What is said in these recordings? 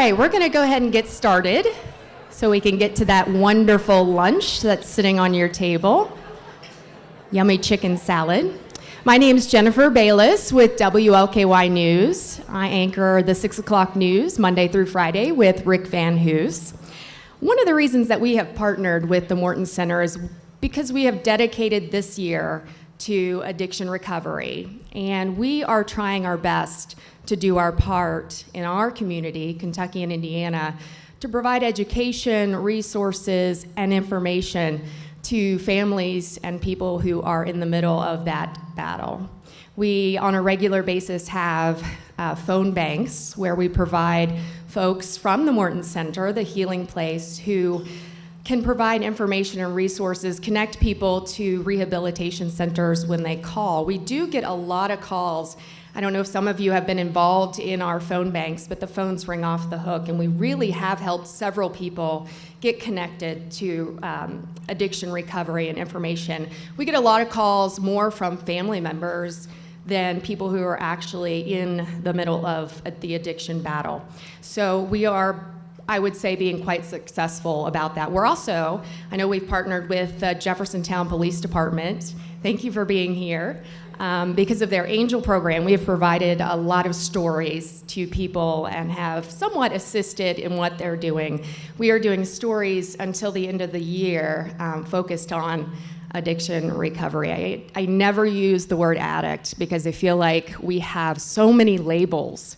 right, we're going to go ahead and get started so we can get to that wonderful lunch that's sitting on your table. Yummy chicken salad. My name is Jennifer Bayless with WLKY News. I anchor the 6 o'clock news Monday through Friday with Rick Van Hoos. One of the reasons that we have partnered with the Morton Center is because we have dedicated this year to addiction recovery, and we are trying our best to do our part in our community, Kentucky and Indiana, to provide education, resources, and information to families and people who are in the middle of that battle. We, on a regular basis, have phone banks where we provide folks from the Morton Center, the healing place, who can provide information and resources, connect people to rehabilitation centers when they call. We do get a lot of calls. I don't know if some of you have been involved in our phone banks, but the phones ring off the hook, and we really have helped several people get connected to addiction recovery and information. We get a lot of calls more from family members than people who are actually in the middle of the addiction battle. So we are, I would say, being quite successful about that. We're also, I know we've partnered with the Jeffersontown Police Department. Thank you for being here. Because of their Angel program, we have provided a lot of stories to people and have somewhat assisted in what they're doing. We are doing stories until the end of the year focused on addiction recovery. I never use the word addict because I feel like we have so many labels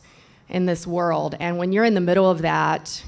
in this world, and when you're in the middle of that,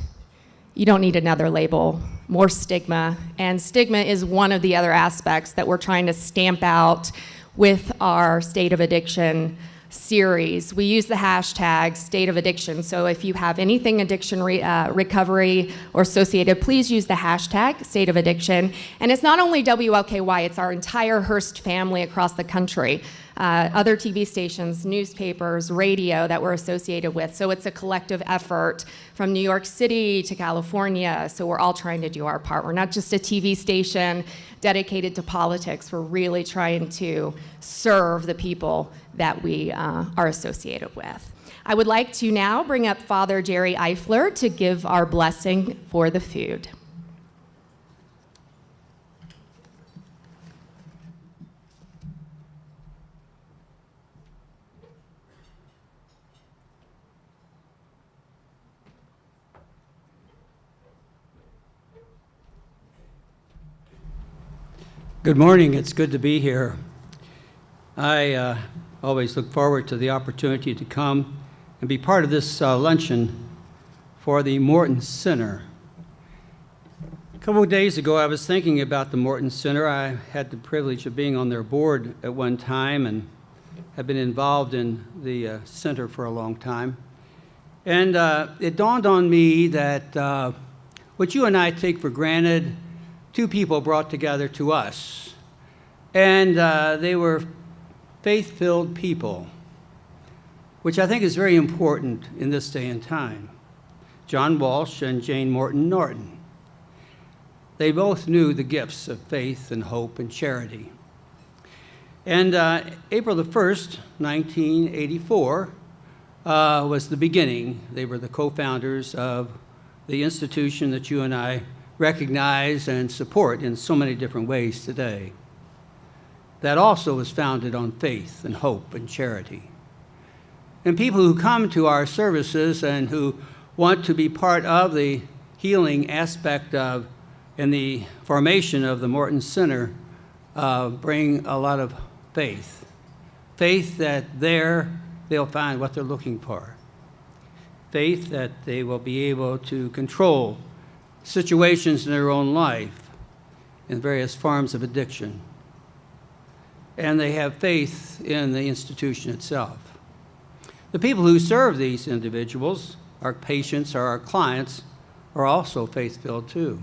you don't need another label, more stigma, and stigma is one of the other aspects that we're trying to stamp out with our State of Addiction series. We use the hashtag State of Addiction, so if you have anything addiction recovery or associated, please use the hashtag State of Addiction. And it's not only WLKY, it's our entire Hearst family across the country. Other TV stations, newspapers, radio that we're associated with. So it's a collective effort from New York City to California. So we're all trying to do our part. We're not just a TV station dedicated to politics. We're really trying to serve the people that we are associated with. I would like to now bring up Father Jerry Eifler to give our blessing for the food. Good morning. It's good to be here. I always look forward to the opportunity to come and be part of this luncheon for the Morton Center. A couple of days ago, I was thinking about the Morton Center. I had the privilege of being on their board at one time and have been involved in the center for a long time. And it dawned on me that what you and I take for granted, two people brought together to us, and they were faith-filled people, which I think is very important in this day and time. John Walsh and Jane Morton Norton. They both knew the gifts of faith and hope and charity. And April the 1st, 1984, was the beginning. They were the co-founders of the institution that you and I recognize and support in so many different ways today. That also was founded on faith and hope and charity. And people who come to our services and who want to be part of the healing aspect of and the formation of the Morton Center bring a lot of faith. Faith that there they'll find what they're looking for. Faith that they will be able to control situations in their own life in various forms of addiction. And they have faith in the institution itself. The people who serve these individuals, our patients or our clients, are also faith-filled too.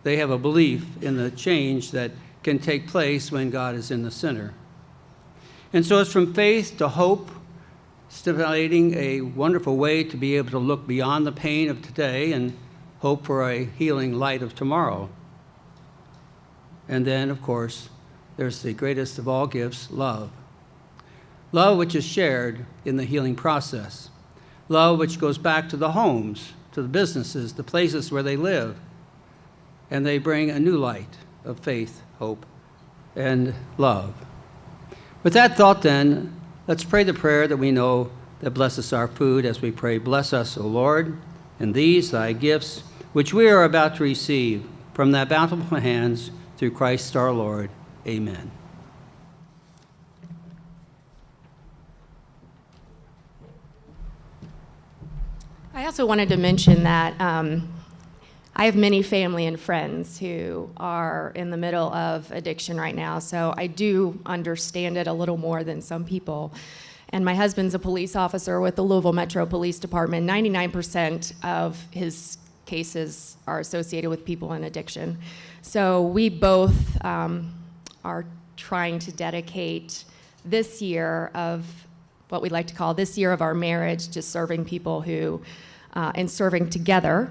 They have a belief in the change that can take place when God is in the center. And so it's from faith to hope, stimulating a wonderful way to be able to look beyond the pain of today and hope for a healing light of tomorrow. And then, of course, there's the greatest of all gifts, love. Love which is shared in the healing process. love which goes back to the homes, to the businesses, the places where they live. And they bring a new light of faith, hope, and love. With that thought then, let's pray the prayer that we know that blesses our food as we pray, "Bless us, O Lord, and these thy gifts, which we are about to receive from thy bountiful hands through Christ our Lord. Amen." I also wanted to mention that I have many family and friends who are in the middle of addiction right now, so I do understand it a little more than some people. And my husband's a police officer with the Louisville Metro Police Department. 99% of his cases are associated with people in addiction. So we both are trying to dedicate this year of what we'd like to call this year of our marriage to serving people who, and serving together,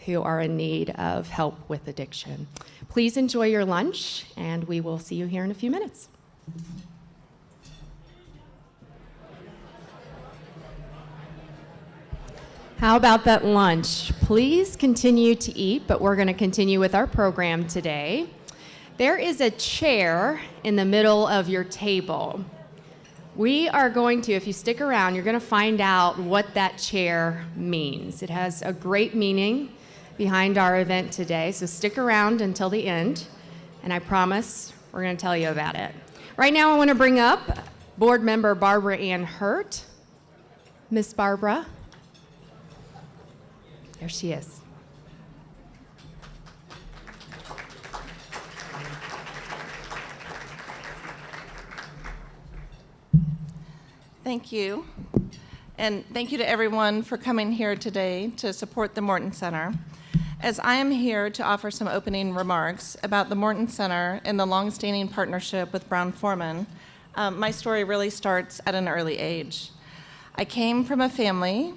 who are in need of help with addiction. Please enjoy your lunch, and we will see you here in a few minutes. How about that lunch? Please continue to eat, but we're going to continue with our program today. There is a chair in the middle of your table. We are going to, if you stick around, you're going to find out what that chair means. It has a great meaning behind our event today, so stick around until the end, and I promise we're going to tell you about it. Right now I want to bring up board member Barbara Ann Hurt. Miss Barbara. There she is. Thank you. And thank you to everyone for coming here today to support the Morton Center. As I am here to offer some opening remarks about the Morton Center and the longstanding partnership with Brown-Forman, my story really starts at an early age. I came from a family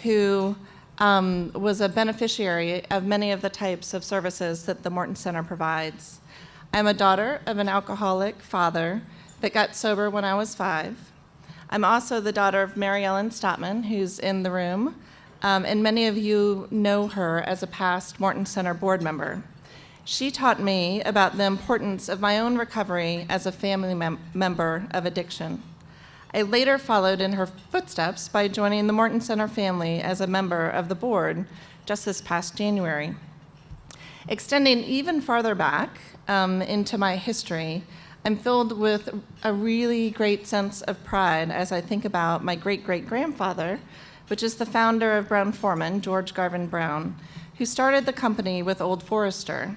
who was a beneficiary of many of the types of services that the Morton Center provides. I'm a daughter of an alcoholic father that got sober when I was 5. I'm also the daughter of Mary Ellen Stotman, who's in the room, and many of you know her as a past Morton Center board member. She taught me about the importance of my own recovery as a family member of addiction. I later followed in her footsteps by joining the Morton Center family as a member of the board just this past January. Extending even farther back into my history, I'm filled with a really great sense of pride as I think about my great-great-grandfather, which is the founder of Brown-Forman, George Garvin Brown, who started the company with Old Forester.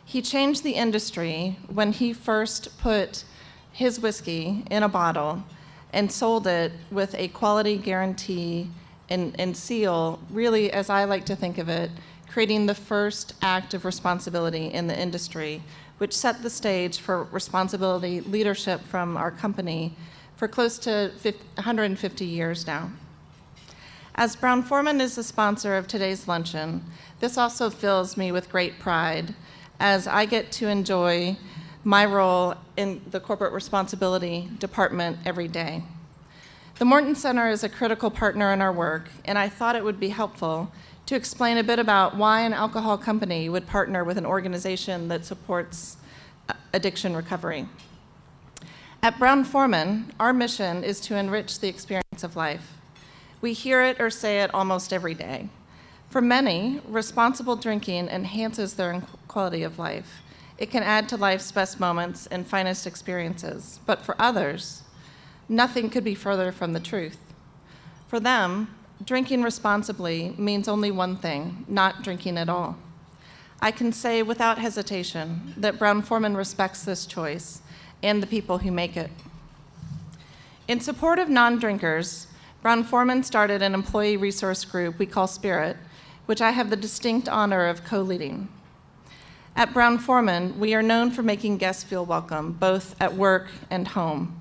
He changed the industry when he first put his whiskey in a bottle and sold it with a quality guarantee and seal, really, as I like to think of it, creating the first act of responsibility in the industry, which set the stage for responsibility leadership from our company for close to 150 years now. As Brown-Forman is the sponsor of today's luncheon, this also fills me with great pride as I get to enjoy my role in the corporate responsibility department every day. The Morton Center is a critical partner in our work, and I thought it would be helpful to explain a bit about why an alcohol company would partner with an organization that supports addiction recovery. At Brown-Forman, our mission is to enrich the experience of life. We hear it or say it almost every day. For many, responsible drinking enhances their quality of life. It can add to life's best moments and finest experiences. But for others, nothing could be further from the truth. For them, drinking responsibly means only one thing: not drinking at all. I can say without hesitation that Brown-Forman respects this choice and the people who make it. In support of non-drinkers, Brown-Forman started an employee resource group we call Spirit, which I have the distinct honor of co-leading. At Brown-Forman, we are known for making guests feel welcome, both at work and home.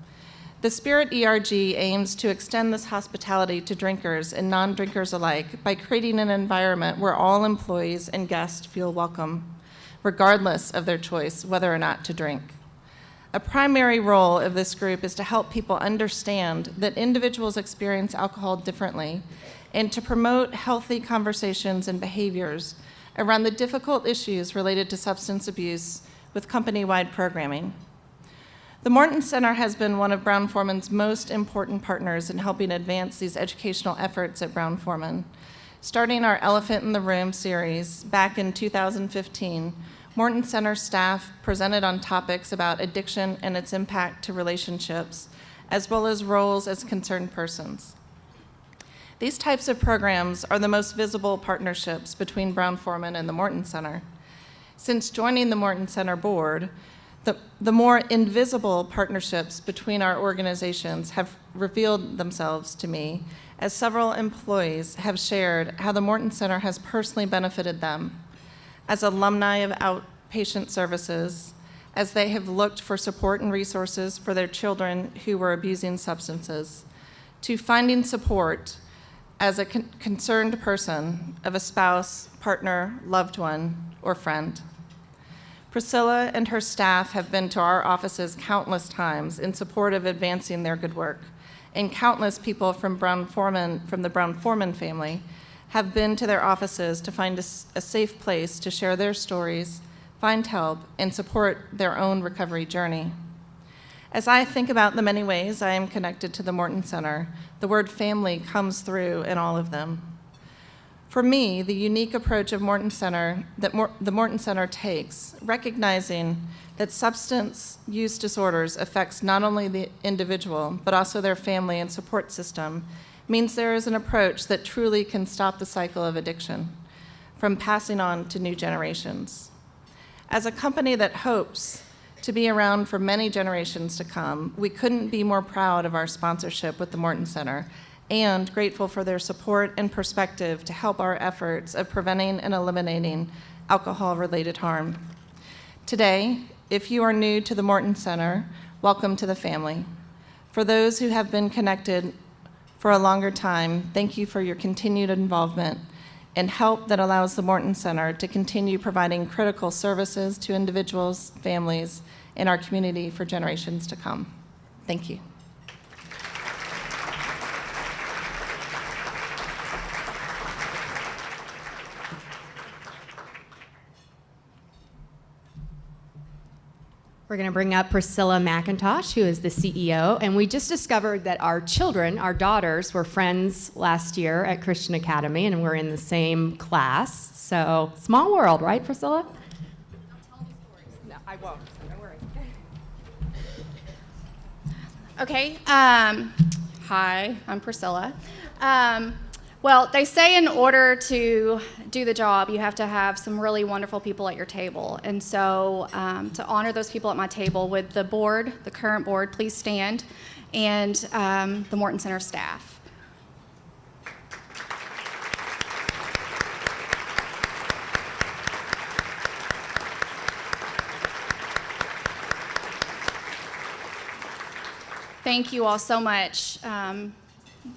The Spirit ERG aims to extend this hospitality to drinkers and non-drinkers alike by creating an environment where all employees and guests feel welcome, regardless of their choice whether or not to drink. A primary role of this group is to help people understand that individuals experience alcohol differently and to promote healthy conversations and behaviors around the difficult issues related to substance abuse with company-wide programming. The Morton Center has been one of Brown-Forman's most important partners in helping advance these educational efforts at Brown-Forman. Starting our Elephant in the Room series back in 2015, Morton Center staff presented on topics about addiction and its impact to relationships, as well as roles as concerned persons. These types of programs are the most visible partnerships between Brown-Forman and the Morton Center. Since joining the Morton Center board, the more invisible partnerships between our organizations have revealed themselves to me, as several employees have shared how the Morton Center has personally benefited them as alumni of outpatient services, as they have looked for support and resources for their children who were abusing substances, to finding support as a concerned person of a spouse, partner, loved one, or friend. Priscilla and her staff have been to our offices countless times in support of advancing their good work, and countless people from the Brown-Forman family have been to their offices to find a safe place to share their stories, find help, and support their own recovery journey. As I think about the many ways I am connected to the Morton Center, the word family comes through in all of them. For me, the unique approach of Morton Center that the Morton Center takes, recognizing that substance use disorders affects not only the individual, but also their family and support system, means there is an approach that truly can stop the cycle of addiction from passing on to new generations. As a company that hopes to be around for many generations to come, we couldn't be more proud of our sponsorship with the Morton Center and grateful for their support and perspective to help our efforts of preventing and eliminating alcohol-related harm. Today, if you are new to the Morton Center, welcome to the family. For those who have been connected for a longer time, thank you for your continued involvement and help that allows the Morton Center to continue providing critical services to individuals, families, and our community for generations to come. Thank you. We're going to bring up Priscilla McIntosh, who is the CEO, and we just discovered that our children, our daughters, were friends last year at Christian Academy, and we're in the same class. So, small world, right, Priscilla? Don't tell me stories. No, I won't. Don't worry. Okay. Hi, I'm Priscilla. Well, they say in order to do the job, you have to have some really wonderful people at your table. And so to honor those people at my table with the board, the current board, please stand, and the Morton Center staff. Thank you all so much.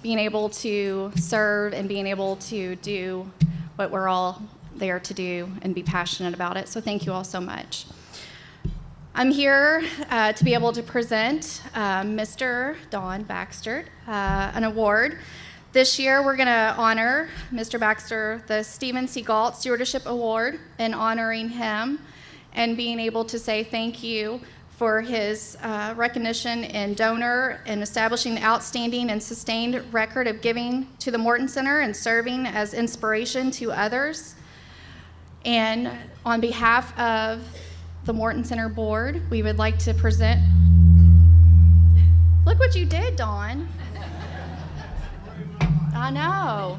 Being able to serve and being able to do what we're all there to do and be passionate about it. So thank you all so much. I'm here to be able to present Mr. Don Baxter an award. This year we're going to honor Mr. Baxter the Stephen C. Galt Stewardship Award, and honoring him and being able to say thank you for his recognition and donor and establishing the outstanding and sustained record of giving to the Morton Center and serving as inspiration to others. And on behalf of the Morton Center Board, we would like to present. Look what you did, Dawn. I know.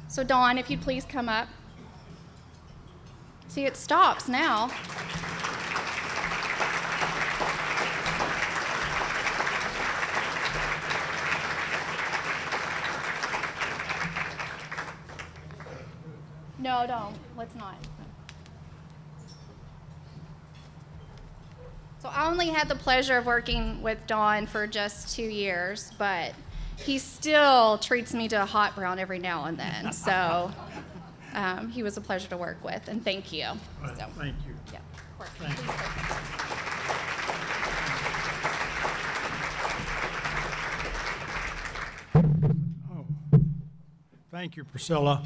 So Dawn, if you'd please come up. See, it stops now. No, don't. Let's not. So I only had the pleasure of working with Don for just 2 years, but he still treats me to a hot brown every now and then. So he was a pleasure to work with, and thank you. Well, So, thank you. yeah, of course. Thank you. Oh, Thank you, Priscilla.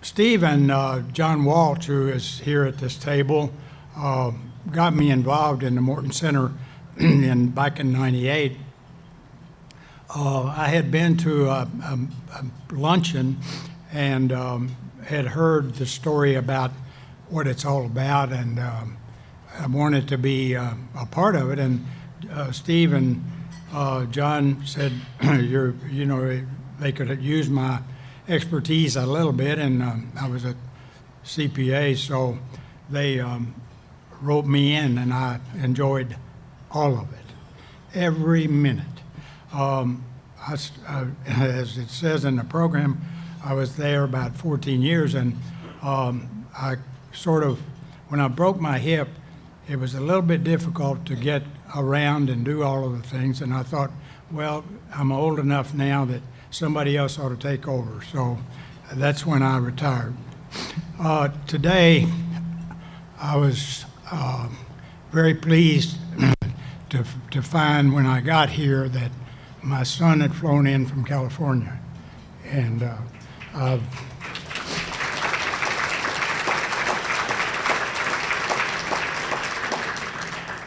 Steve and John Walsh, who is here at this table, got me involved in the Morton Center back in '98. I had been to a luncheon and had heard the story about what it's all about, and I wanted to be a part of it. And Steve and John said, they could use my expertise a little bit, and I was a CPA, so they roped me in, and I enjoyed all of it, every minute. As it says in the program, I was there about 14 years, and I sort of, when I broke my hip, it was a little bit difficult to get around and do all of the things, and I thought, well, I'm old enough now that somebody else ought to take over. So that's when I retired. Today, I was very pleased to find when I got here that my son had flown in from California. And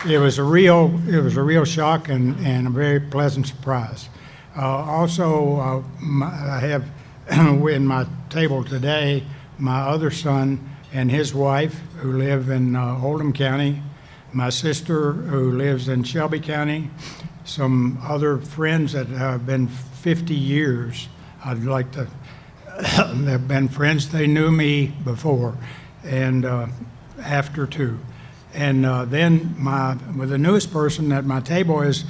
it was a real shock and a very pleasant surprise. Also, I have in my table today my other son and his wife who live in Oldham County, my sister who lives in Shelby County, some other friends that have been 50 years. I'd like to have been friends. They knew me before and after too. And then the newest person at my table is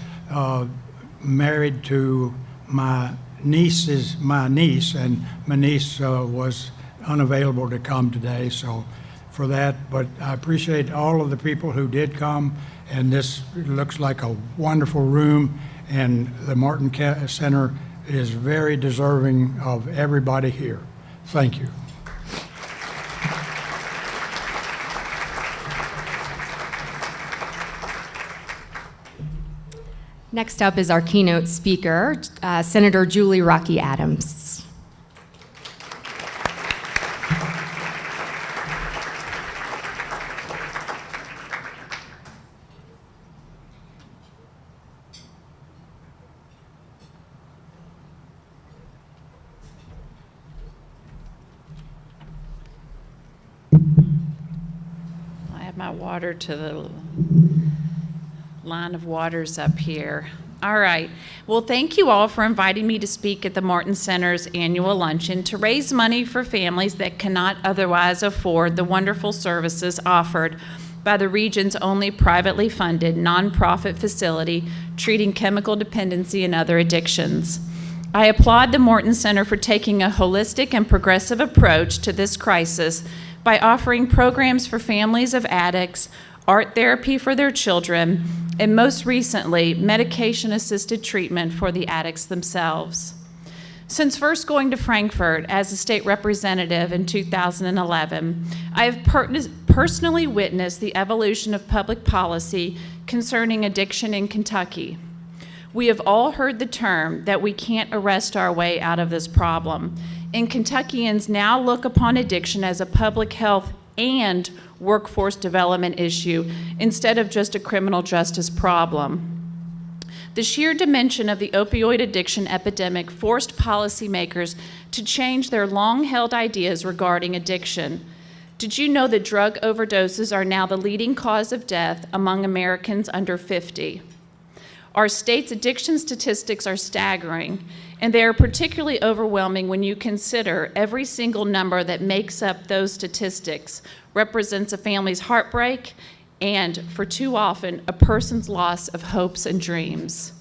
married to my niece, and my niece was unavailable to come today, so for that, but I appreciate all of the people who did come, and this looks like a wonderful room, and the Morton Center is very deserving of everybody here. Thank you. Next up is our keynote speaker, Senator Julie Rocky Adams. I have my water to the line of waters up here. All right. Well, thank you all for inviting me to speak at the Morton Center's annual luncheon to raise money for families that cannot otherwise afford the wonderful services offered by the region's only privately funded nonprofit facility treating chemical dependency and other addictions. I applaud the Morton Center for taking a holistic and progressive approach to this crisis by offering programs for families of addicts, art therapy for their children, and most recently, medication-assisted treatment for the addicts themselves. Since first going to Frankfurt as a state representative in 2011, I have personally witnessed the evolution of public policy concerning addiction in Kentucky. We have all heard the term that we can't arrest our way out of this problem, and Kentuckians now look upon addiction as a public health and workforce development issue instead of just a criminal justice problem. The sheer dimension of the opioid addiction epidemic forced policymakers to change their long-held ideas regarding addiction. Did you know that drug overdoses are now the leading cause of death among Americans under 50? Our state's addiction statistics are staggering, and they are particularly overwhelming when you consider every single number that makes up those statistics represents a family's heartbreak and, for too often, a person's loss of hopes and dreams.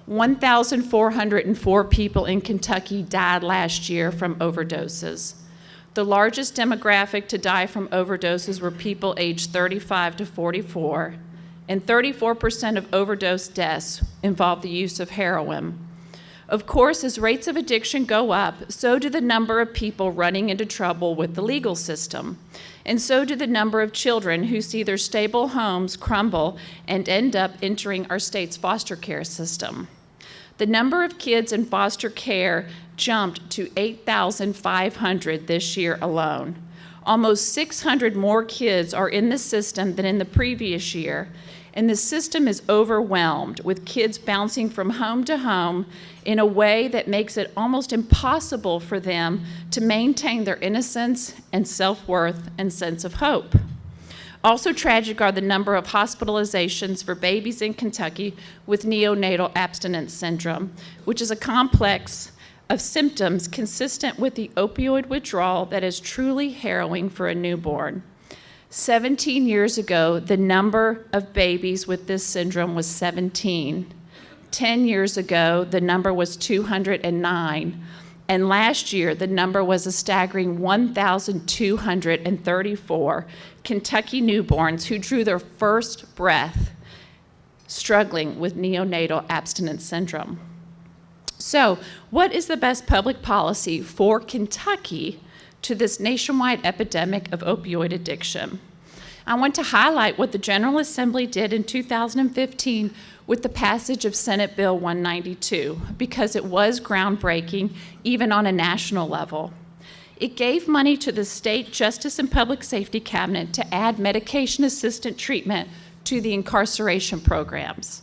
1,404 people in Kentucky died last year from overdoses. The largest demographic to die from overdoses were people aged 35 to 44, and 34% of overdose deaths involve the use of heroin. Of course, as rates of addiction go up, so do the number of people running into trouble with the legal system, and so do the number of children who see their stable homes crumble and end up entering our state's foster care system. The number of kids in foster care jumped to 8,500 this year alone. Almost 600 more kids are in the system than in the previous year, and the system is overwhelmed with kids bouncing from home to home in a way that makes it almost impossible for them to maintain their innocence and self-worth and sense of hope. Also tragic are the number of hospitalizations for babies in Kentucky with neonatal abstinence syndrome, which is a complex of symptoms consistent with the opioid withdrawal that is truly harrowing for a newborn. 17 years ago, the number of babies with this syndrome was 17. 10 years ago, the number was 209. And last year, the number was a staggering 1,234 Kentucky newborns who drew their first breath struggling with neonatal abstinence syndrome. So, what is the best public policy for Kentucky to this nationwide epidemic of opioid addiction? I want to highlight what the General Assembly did in 2015 with the passage of Senate Bill 192, because it was groundbreaking even on a national level. It gave money to the State Justice and Public Safety Cabinet to add medication-assisted treatment to the incarceration programs.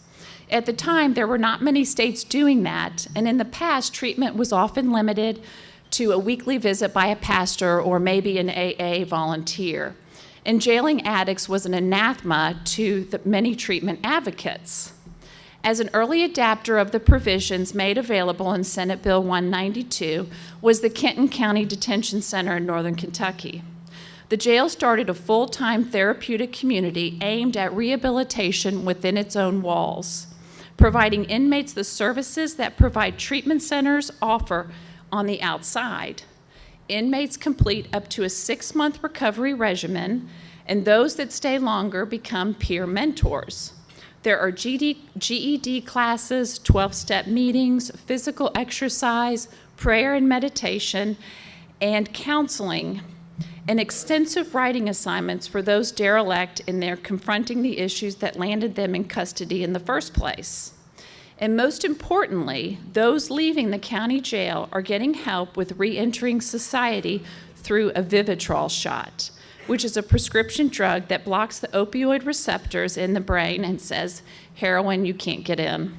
At the time, there were not many states doing that, and in the past, treatment was often limited to a weekly visit by a pastor or maybe an AA volunteer. And jailing addicts was an anathema to the many treatment advocates. As an early adapter of the provisions made available in Senate Bill 192 was the Kenton County Detention Center in northern Kentucky. The jail started a full-time therapeutic community aimed at rehabilitation within its own walls, providing inmates the services that provide treatment centers offer on the outside. Inmates complete up to a 6-month recovery regimen, and those that stay longer become peer mentors. There are GED classes, 12-step meetings, physical exercise, prayer and meditation, and counseling, and extensive writing assignments for those derelict in their confronting the issues that landed them in custody in the first place. And most importantly, those leaving the county jail are getting help with re-entering society through a Vivitrol shot, which is a prescription drug that blocks the opioid receptors in the brain and says, heroin, you can't get in.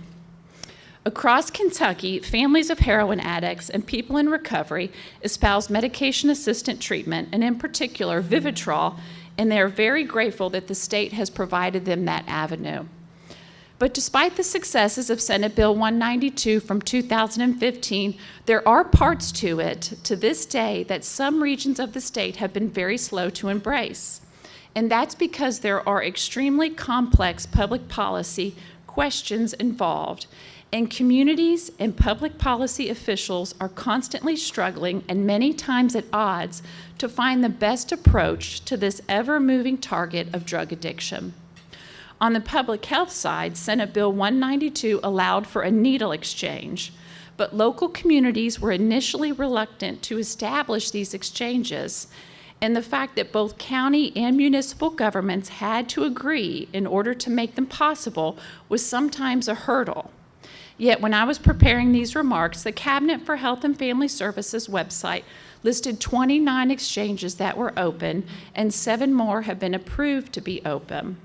Across Kentucky, families of heroin addicts and people in recovery espouse medication-assisted treatment, and in particular, Vivitrol, and they are very grateful that the state has provided them that avenue. But despite the successes of Senate Bill 192 from 2015, there are parts to it to this day that some regions of the state have been very slow to embrace. And that's because there are extremely complex public policy questions involved, and communities and public policy officials are constantly struggling and many times at odds to find the best approach to this ever-moving target of drug addiction. On the public health side, Senate Bill 192 allowed for a needle exchange, but local communities were initially reluctant to establish these exchanges, and the fact that both county and municipal governments had to agree in order to make them possible was sometimes a hurdle. Yet when I was preparing these remarks, the Cabinet for Health and Family Services website listed 29 exchanges that were open, and 7 more have been approved to be open.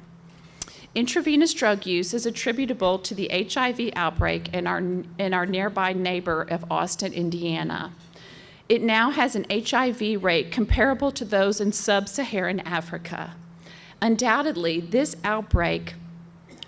Intravenous drug use is attributable to the HIV outbreak in our nearby neighbor of Austin, Indiana. It now has an HIV rate comparable to those in sub-Saharan Africa. Undoubtedly, this outbreak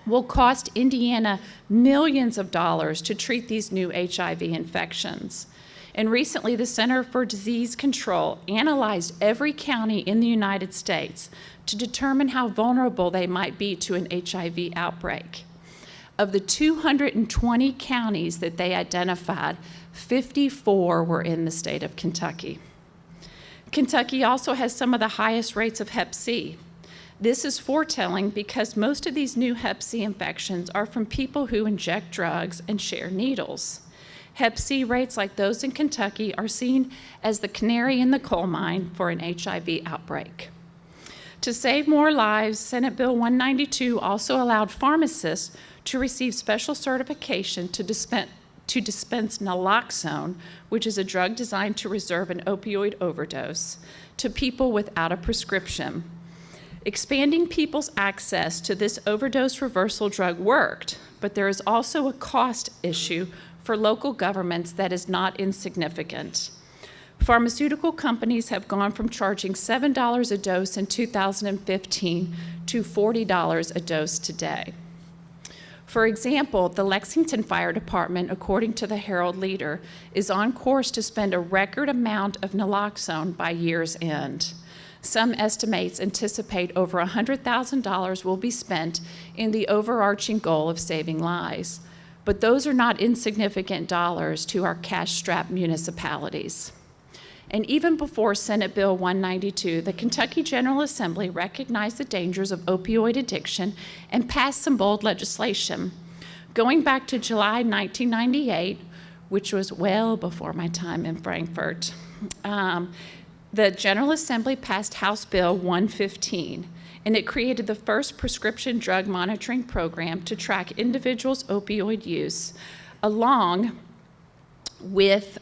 will cost Indiana millions of dollars to treat these new HIV infections. And recently, the Center for Disease Control analyzed every county in the United States to determine how vulnerable they might be to an HIV outbreak. Of the 220 counties that they identified, 54 were in the state of Kentucky. Kentucky also has some of the highest rates of Hep C. This is foretelling because most of these new Hep C infections are from people who inject drugs and share needles. Hep C rates like those in Kentucky are seen as the canary in the coal mine for an HIV outbreak. To save more lives, Senate Bill 192 also allowed pharmacists to receive special certification to to dispense naloxone, which is a drug designed to reserve an opioid overdose, to people without a prescription. Expanding people's access to this overdose reversal drug worked, but there is also a cost issue for local governments that is not insignificant. Pharmaceutical companies have gone from charging $7 a dose in 2015 to $40 a dose today. For example, the Lexington Fire Department, according to the Herald Leader, is on course to spend a record amount of naloxone by year's end. Some estimates anticipate over $100,000 will be spent in the overarching goal of saving lives. But those are not insignificant dollars to our cash-strapped municipalities. And even before Senate Bill 192, the Kentucky General Assembly recognized the dangers of opioid addiction and passed some bold legislation. Going back to July 1998, which was well before my time in Frankfort, the General Assembly passed House Bill 115, and it created the first prescription drug monitoring program to track individuals' opioid use, along with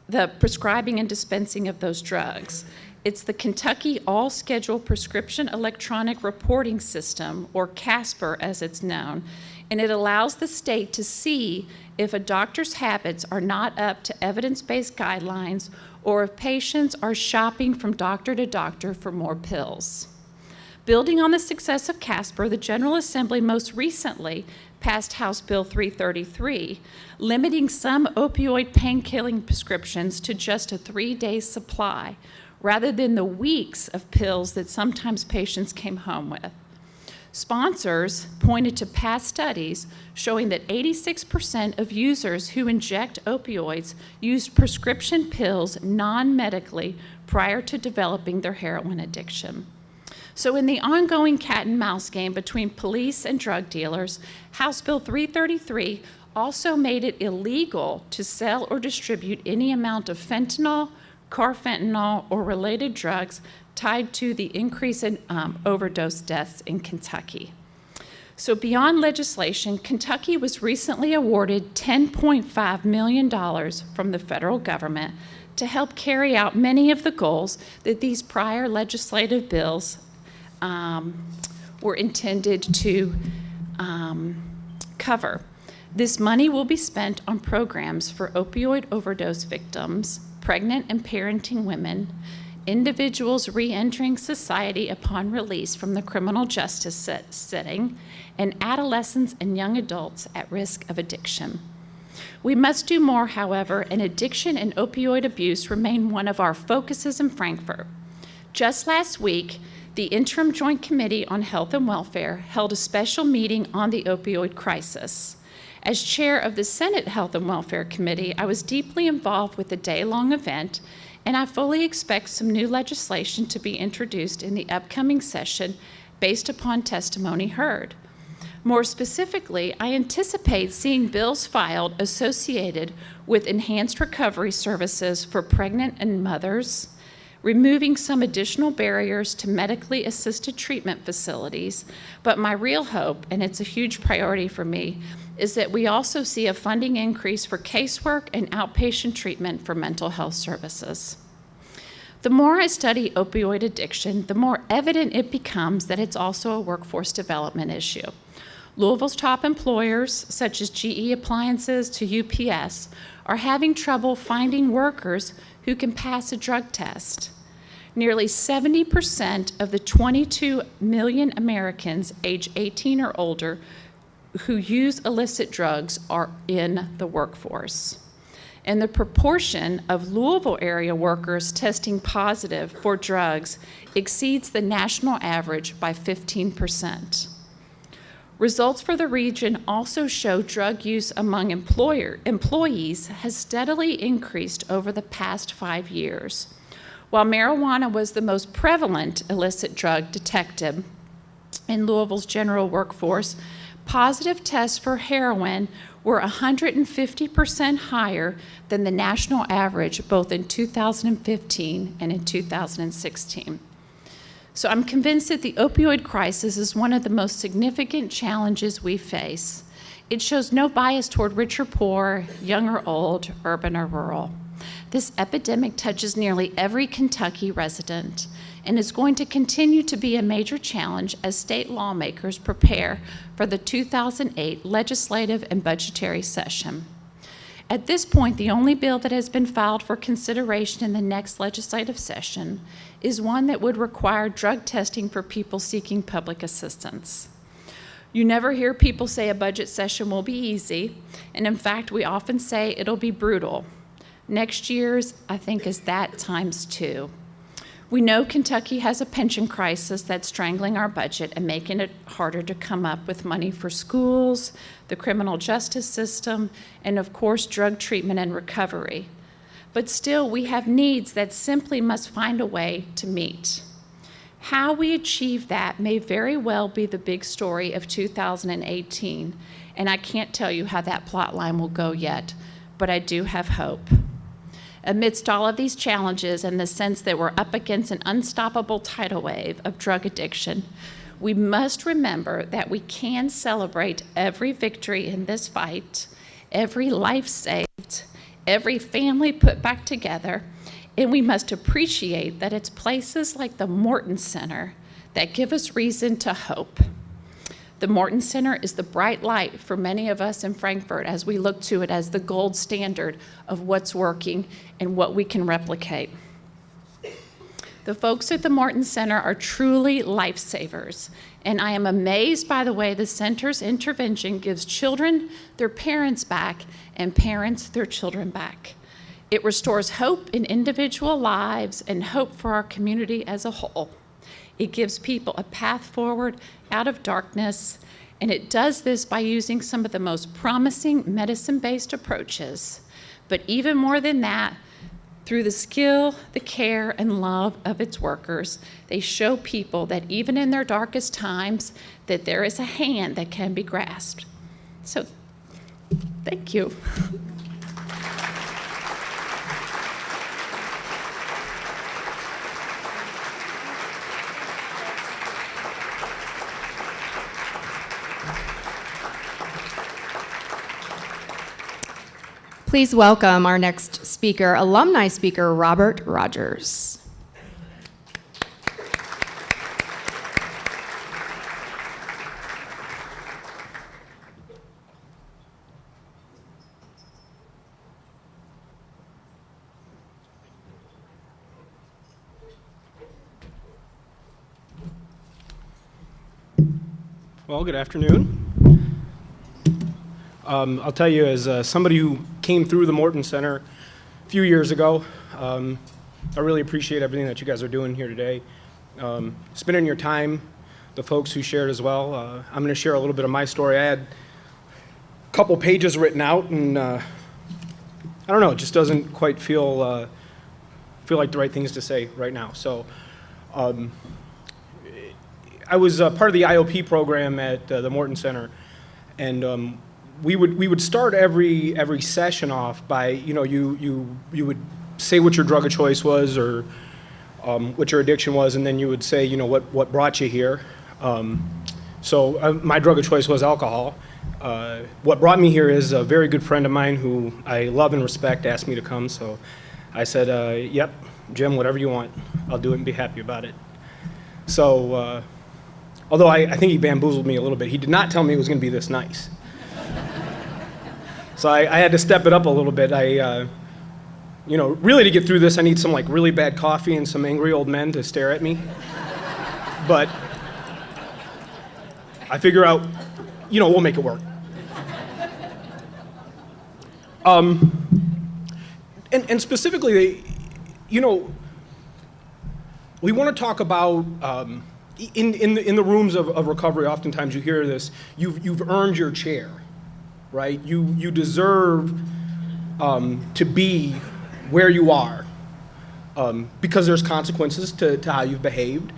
the prescribing and dispensing of those drugs. It's the Kentucky All-Schedule Prescription Electronic Reporting System, or CASPR as it's known, and it allows the state to see if a doctor's habits are not up to evidence-based guidelines or if patients are shopping from doctor to doctor for more pills. Building on the success of CASPR, the General Assembly most recently passed House Bill 333, limiting some opioid pain-killing prescriptions to just a 3-day supply, rather than the weeks of pills that sometimes patients came home with. Sponsors pointed to past studies showing that 86% of users who inject opioids used prescription pills non-medically prior to developing their heroin addiction. So in the ongoing cat and mouse game between police and drug dealers, House Bill 333 also made it illegal to sell or distribute any amount of fentanyl, carfentanil, or related drugs tied to the increase in overdose deaths in Kentucky. So beyond legislation, Kentucky was recently awarded $10.5 million from the federal government to help carry out many of the goals that these prior legislative bills were intended to cover. This money will be spent on programs for opioid overdose victims, pregnant and parenting women, individuals re-entering society upon release from the criminal justice setting, and adolescents and young adults at risk of addiction. We must do more, however, and addiction and opioid abuse remain one of our focuses in Frankfort. Just last week, the Interim Joint Committee on Health and Welfare held a special meeting on the opioid crisis. As chair of the Senate Health and Welfare Committee, I was deeply involved with the day-long event, and I fully expect some new legislation to be introduced in the upcoming session based upon testimony heard. More specifically, I anticipate seeing bills filed associated with enhanced recovery services for pregnant and mothers, removing some additional barriers to medically assisted treatment facilities, but my real hope, and it's a huge priority for me, is that we also see a funding increase for casework and outpatient treatment for mental health services. The more I study opioid addiction, the more evident it becomes that it's also a workforce development issue. Louisville's top employers, such as GE Appliances to UPS, are having trouble finding workers who can pass a drug test. Nearly 70% of the 22 million Americans age 18 or older who use illicit drugs are in the workforce. And the proportion of Louisville area workers testing positive for drugs exceeds the national average by 15%. Results for the region also show drug use among employees has steadily increased over the past 5 years. While marijuana was the most prevalent illicit drug detected in Louisville's general workforce, positive tests for heroin were 150% higher than the national average both in 2015 and in 2016. So I'm convinced that the opioid crisis is one of the most significant challenges we face. It shows no bias toward rich or poor, young or old, urban or rural. This epidemic touches nearly every Kentucky resident and is going to continue to be a major challenge as state lawmakers prepare for the 2008 legislative and budgetary session. At this point, the only bill that has been filed for consideration in the next legislative session is one that would require drug testing for people seeking public assistance. You never hear people say a budget session will be easy, and in fact, we often say it'll be brutal. Next year's, I think, is that times 2. We know Kentucky has a pension crisis that's strangling our budget and making it harder to come up with money for schools, the criminal justice system, and of course, drug treatment and recovery. But still, we have needs that simply must find a way to meet. How we achieve that may very well be the big story of 2018, and I can't tell you how that plot line will go yet, but I do have hope. Amidst all of these challenges and the sense that we're up against an unstoppable tidal wave of drug addiction, we must remember that we can celebrate every victory in this fight, every life saved, every family put back together, and we must appreciate that it's places like the Morton Center that give us reason to hope. The Morton Center is the bright light for many of us in Frankfort as we look to it as the gold standard of what's working and what we can replicate. The folks at the Morton Center are truly lifesavers, and I am amazed by the way the center's intervention gives children their parents back and parents their children back. It restores hope in individual lives and hope for our community as a whole. It gives people a path forward out of darkness, and it does this by using some of the most promising medicine-based approaches. But even more than that, through the skill, the care, and love of its workers, they show people that even in their darkest times, that there is a hand that can be grasped. So, thank you. Please welcome our next speaker, alumni speaker, Robert Rogers. Well, good afternoon. I'll tell you, as somebody who came through the Morton Center a few years ago, I really appreciate everything that you guys are doing here today. Spending your time, the folks who shared as well. I'm going to share a little bit of my story. I had a couple pages written out, and I don't know, it just doesn't quite feel like the right things to say right now. So I was part of the IOP program at the Morton Center, and we would start every session off by, you would say what your drug of choice was or what your addiction was, and then you would say, what brought you here. So my drug of choice was alcohol. What brought me here is a very good friend of mine who I love and respect asked me to come, so I said, yep, Jim, whatever you want, I'll do it and be happy about it. So although I think he bamboozled me a little bit, he did not tell me it was going to be this nice. So I had to step it up a little bit. Really to get through this, I need some really bad coffee and some angry old men to stare at me. But I figure out, we'll make it work. And specifically, we want to talk about, in the rooms of recovery, oftentimes you hear this, you've earned your chair. Right? You deserve to be where you are because there's consequences to how you've behaved,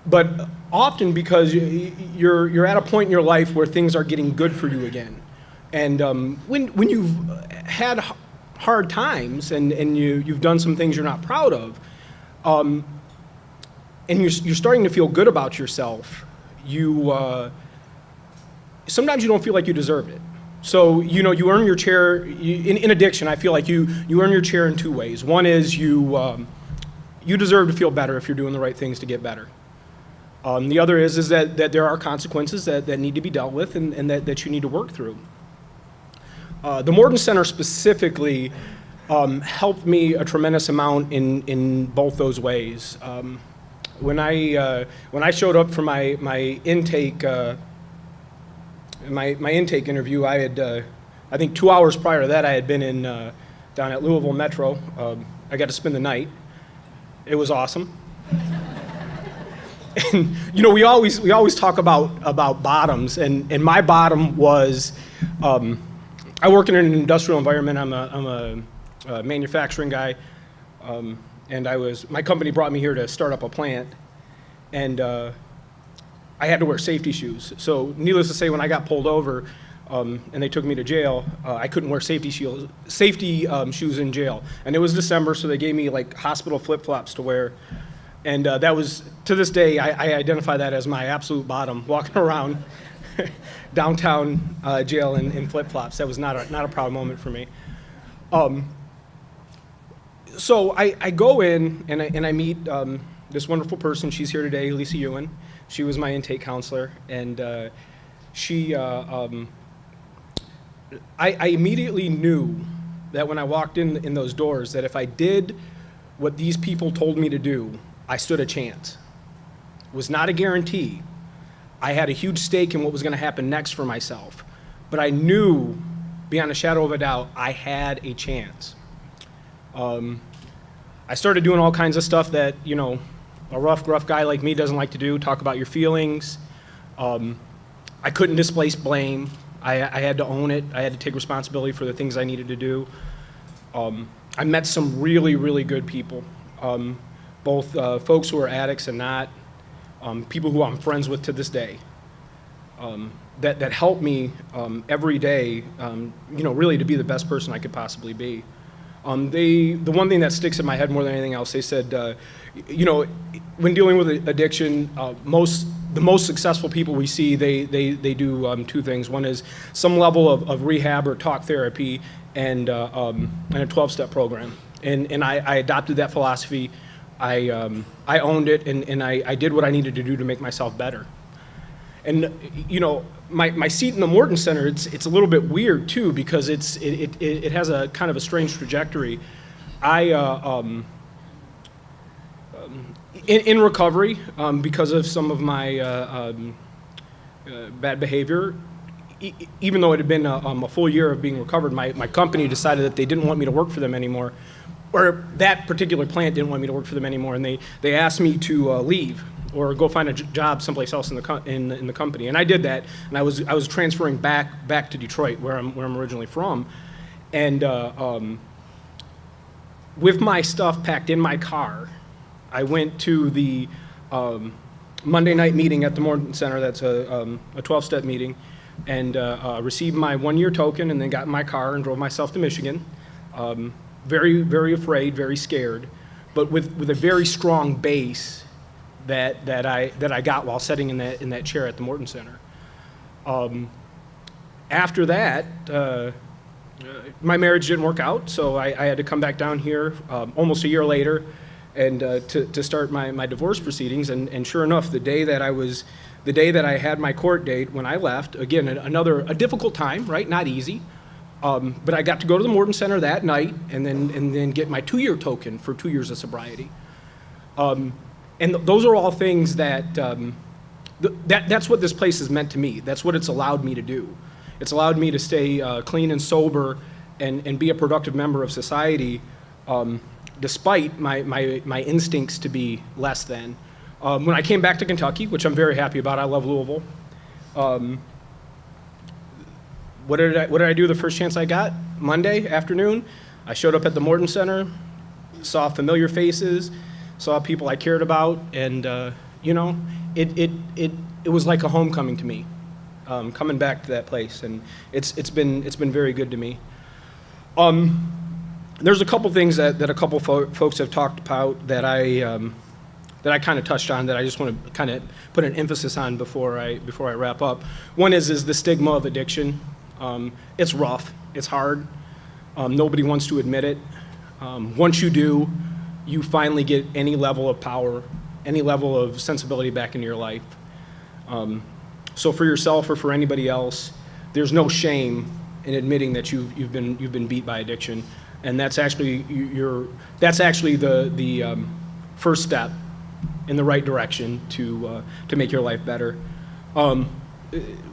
but often because you're at a point in your life where things are getting good for you again. And when you've had hard times and you've done some things you're not proud of, and you're starting to feel good about yourself, sometimes you don't feel like you deserved it. So, you earn your chair, in addiction, I feel like you earn your chair in two ways. One is you deserve to feel better if you're doing the right things to get better. The other is that there are consequences that need to be dealt with and that you need to work through. The Morton Center specifically helped me a tremendous amount in both those ways. When I showed up for my intake my intake interview, I had I think 2 hours prior to that I had been in down at Louisville Metro. I got to spend the night. It was awesome. And we always talk about bottoms, and my bottom was I work in an industrial environment. I'm a manufacturing guy, and my company brought me here to start up a plant, and I had to wear safety shoes. So needless to say, when I got pulled over and they took me to jail, I couldn't wear safety shoes in jail. And it was December, so they gave me like hospital flip-flops to wear. And that was, to this day, I identify that as my absolute bottom, walking around downtown jail in flip-flops. That was not a proud moment for me. So I go in and I meet this wonderful person. She's here today, Lisa Ewan. She was my intake counselor, and I immediately knew that when I walked in those doors that if I did what these people told me to do, I stood a chance. It was not a guarantee. I had a huge stake in what was going to happen next for myself, but I knew beyond a shadow of a doubt I had a chance. I started doing all kinds of stuff that, a rough, gruff guy like me doesn't like to do, talk about your feelings. I couldn't displace blame. I had to own it. I had to take responsibility for the things I needed to do. I met some really, really good people, both folks who are addicts and not, people who I'm friends with to this day, that help me every day, really to be the best person I could possibly be. The one thing that sticks in my head more than anything else, they said, when dealing with addiction, the most successful people we see, they do two things. One is some level of rehab or talk therapy and a 12-step program. And I adopted that philosophy. I owned it, and I did what I needed to do to make myself better. And my seat in the Morton Center, it's a little bit weird too, because it has a kind of a strange trajectory. In recovery, because of some of my bad behavior, even though it had been a full year of being recovered, my company decided that they didn't want me to work for them anymore, or that particular plant didn't want me to work for them anymore, and they asked me to leave or go find a job someplace else in the company, and I did that, and I was transferring back to Detroit, where I'm originally from, and with my stuff packed in my car, I went to the Monday night meeting at the Morton Center. That's a 12-step meeting, and received my 1-year token, and then got in my car and drove myself to Michigan. Very, very afraid, very scared, but with a very strong base that I got while sitting in that chair at the Morton Center. After that, my marriage didn't work out, so I had to come back down here almost a year later, and to start my divorce proceedings. And sure enough, the day that I had my court date, when I left, again a difficult time, right? Not easy. But I got to go to the Morton Center that night, and then get my 2-year token for 2 years of sobriety. And those are all things that's what this place has meant to me. That's what it's allowed me to do. It's allowed me to stay clean and sober and be a productive member of society, despite my instincts to be less than. When I came back to Kentucky, which I'm very happy about, I love Louisville. What did I do the first chance I got? Monday afternoon, I showed up at the Morton Center, saw familiar faces, saw people I cared about, and it was like a homecoming to me, coming back to that place, and it's been very good to me. There's a couple things that a couple folks have talked about that I that I kind of touched on that I just want to kind of put an emphasis on before I wrap up. One is the stigma of addiction. It's rough. It's hard. Nobody wants to admit it. Once you do, you finally get any level of power, any level of sensibility back into your life. So for yourself or for anybody else, there's no shame in admitting that you've been beat by addiction, and that's actually the first step in the right direction to make your life better.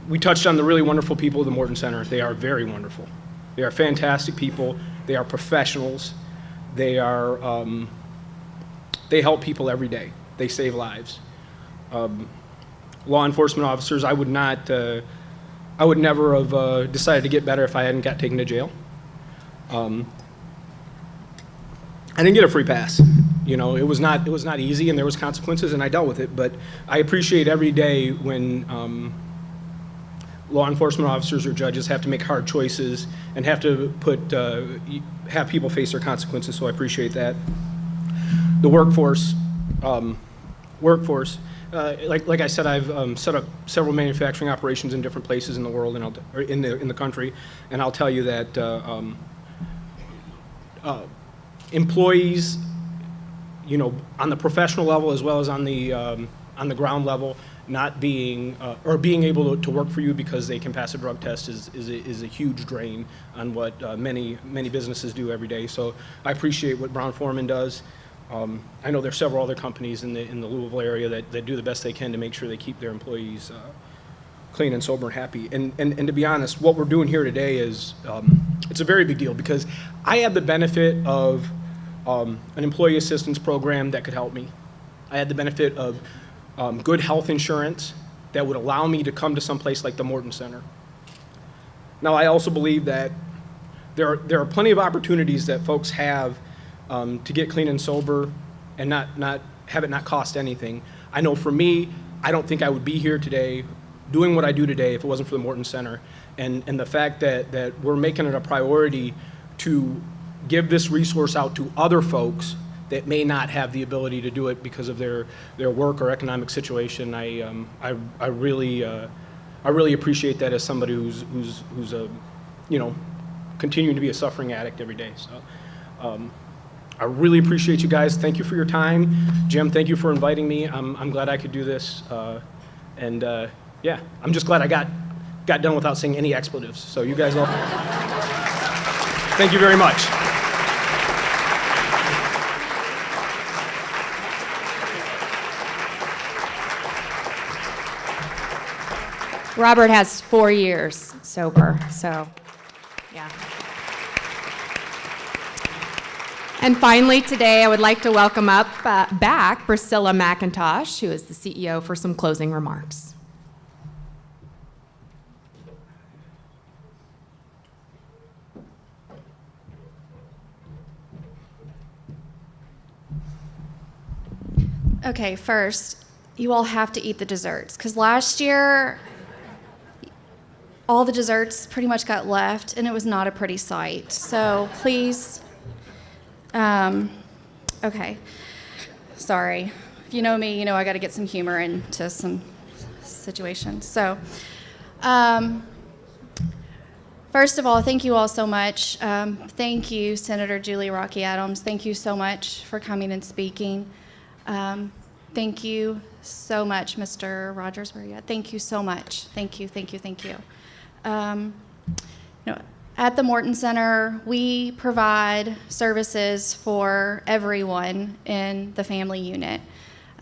We touched on the really wonderful people of the Morton Center. They are very wonderful. They are fantastic people. They are professionals. They help people every day. They save lives. Law enforcement officers, I would never have decided to get better if I hadn't got taken to jail. I didn't get a free pass. You know, it was not easy, and there was consequences, and I dealt with it. But I appreciate every day when law enforcement officers or judges have to make hard choices and have to have people face their consequences. So I appreciate that. The workforce. Like I said, I've set up several manufacturing operations in different places in the world or in the country, and I'll tell you that employees, you know, on the professional level as well as on the ground level, not being or being able to work for you because they can pass a drug test is a huge drain on what many businesses do every day. So I appreciate what Brown-Forman does. I know there's several other companies in the Louisville area that do the best they can to make sure they keep their employees clean and sober and happy. And to be honest, what we're doing here today is it's a very big deal because I had the benefit of an employee assistance program that could help me. I had the benefit of good health insurance that would allow me to come to some place like the Morton Center. Now, I also believe that there are plenty of opportunities that folks have to get clean and sober and not have it not cost anything. I know for me, I don't think I would be here today doing what I do today if it wasn't for the Morton Center. And the fact that we're making it a priority to give this resource out to other folks that may not have the ability to do it because of their work or economic situation, I really appreciate that as somebody who's continuing to be a suffering addict every day. So I really appreciate you guys. Thank you for your time. Jim, thank you for inviting me. I'm glad I could do this. Yeah, I'm just glad I got done without saying any expletives. So you guys all, thank you very much. Robert has 4 years sober, so yeah. And finally today, I would like to welcome back Priscilla McIntosh, who is the CEO, for some closing remarks. Okay, first, you all have to eat the desserts, because last year, all the desserts pretty much got left, and it was not a pretty sight. So please, okay, sorry. If you know me, you know I got to get some humor into some situations. So, first of all, thank you all so much. Thank you, Senator Julie Rocky Adams. Thank you so much for coming and speaking. Thank you so much, Mr. Rogers. Where are you at? Thank you so much. Thank you, thank you, thank you. At the Morton Center, we provide services for everyone in the family unit.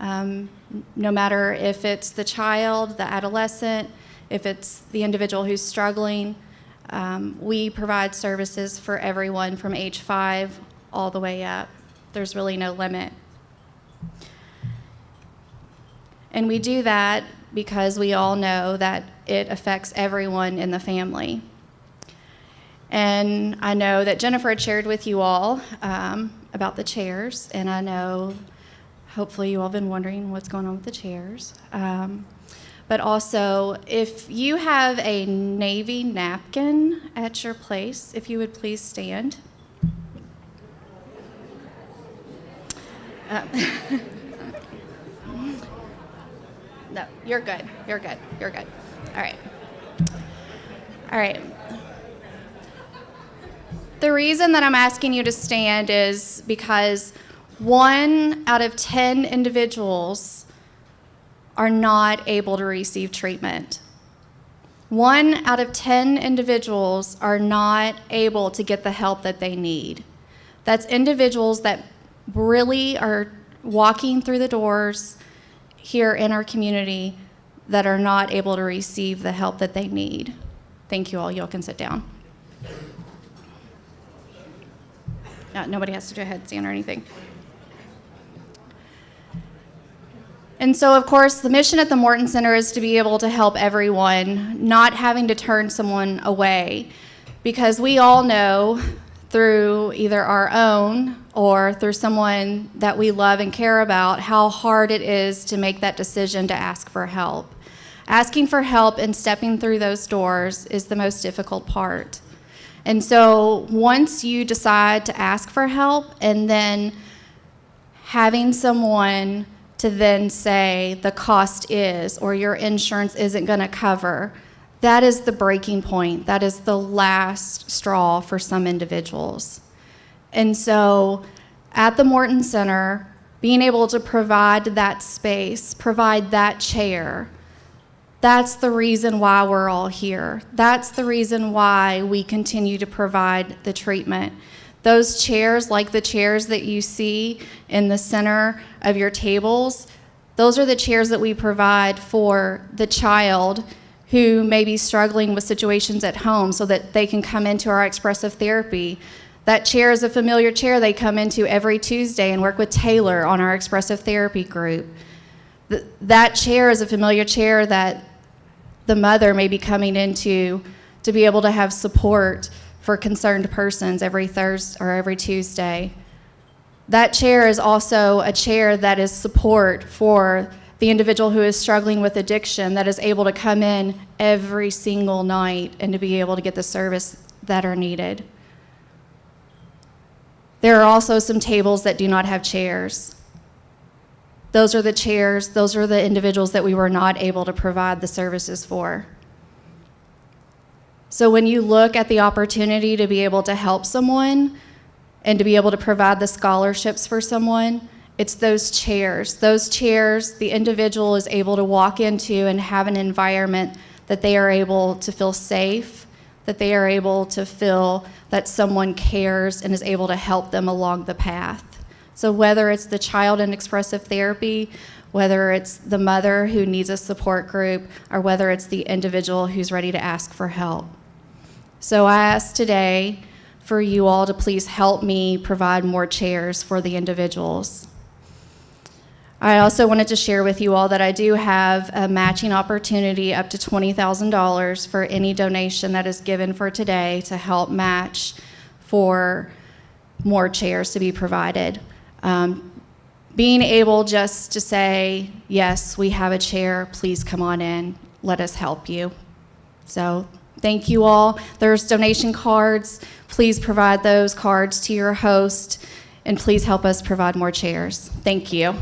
No matter if it's the child, the adolescent, if it's the individual who's struggling, we provide services for everyone from age 5 all the way up. There's really no limit. And we do that because we all know that it affects everyone in the family. And I know that Jennifer had shared with you all about the chairs, and I know hopefully you all have been wondering what's going on with the chairs. But also, if you have a navy napkin at your place, if you would please stand. No, you're good. You're good. You're good. All right. All right. The reason that I'm asking you to stand is because 1 out of 10 individuals are not able to receive treatment. 1 out of 10 individuals are not able to get the help that they need. That's individuals that really are walking through the doors here in our community that are not able to receive the help that they need. Thank you all. You all can sit down. No, nobody has to do a headstand or anything. And so, of course, the mission at the Morton Center is to be able to help everyone, not having to turn someone away, because we all know through either our own or through someone that we love and care about how hard it is to make that decision to ask for help. Asking for help and stepping through those doors is the most difficult part. And so once you decide to ask for help and then having someone to then say the cost is or your insurance isn't going to cover, that is the breaking point. That is the last straw for some individuals. And so at the Morton Center, being able to provide that space, provide that chair, that's the reason why we're all here. That's the reason why we continue to provide the treatment. Those chairs, like the chairs that you see in the center of your tables, those are the chairs that we provide for the child who may be struggling with situations at home so that they can come into our expressive therapy. That chair is a familiar chair they come into every Tuesday and work with Taylor on our expressive therapy group. That chair is a familiar chair that the mother may be coming into to be able to have support for concerned persons every Thursday or every Tuesday. That chair is also a chair that is support for the individual who is struggling with addiction, that is able to come in every single night and to be able to get the service that are needed. There are also some tables that do not have chairs. Those are the chairs, those are the individuals that we were not able to provide the services for. So when you look at the opportunity to be able to help someone and to be able to provide the scholarships for someone, it's those chairs. Those chairs, the individual is able to walk into and have an environment that they are able to feel safe, that they are able to feel that someone cares and is able to help them along the path. So whether it's the child in expressive therapy, whether it's the mother who needs a support group, or whether it's the individual who's ready to ask for help. So I ask today for you all to please help me provide more chairs for the individuals. I also wanted to share with you all that I do have a matching opportunity up to $20,000 for any donation that is given for today to help match for more chairs to be provided. Being able just to say, yes, we have a chair, please come on in, let us help you. So thank you all. There's donation cards. Please provide those cards to your host, and please help us provide more chairs. Thank you.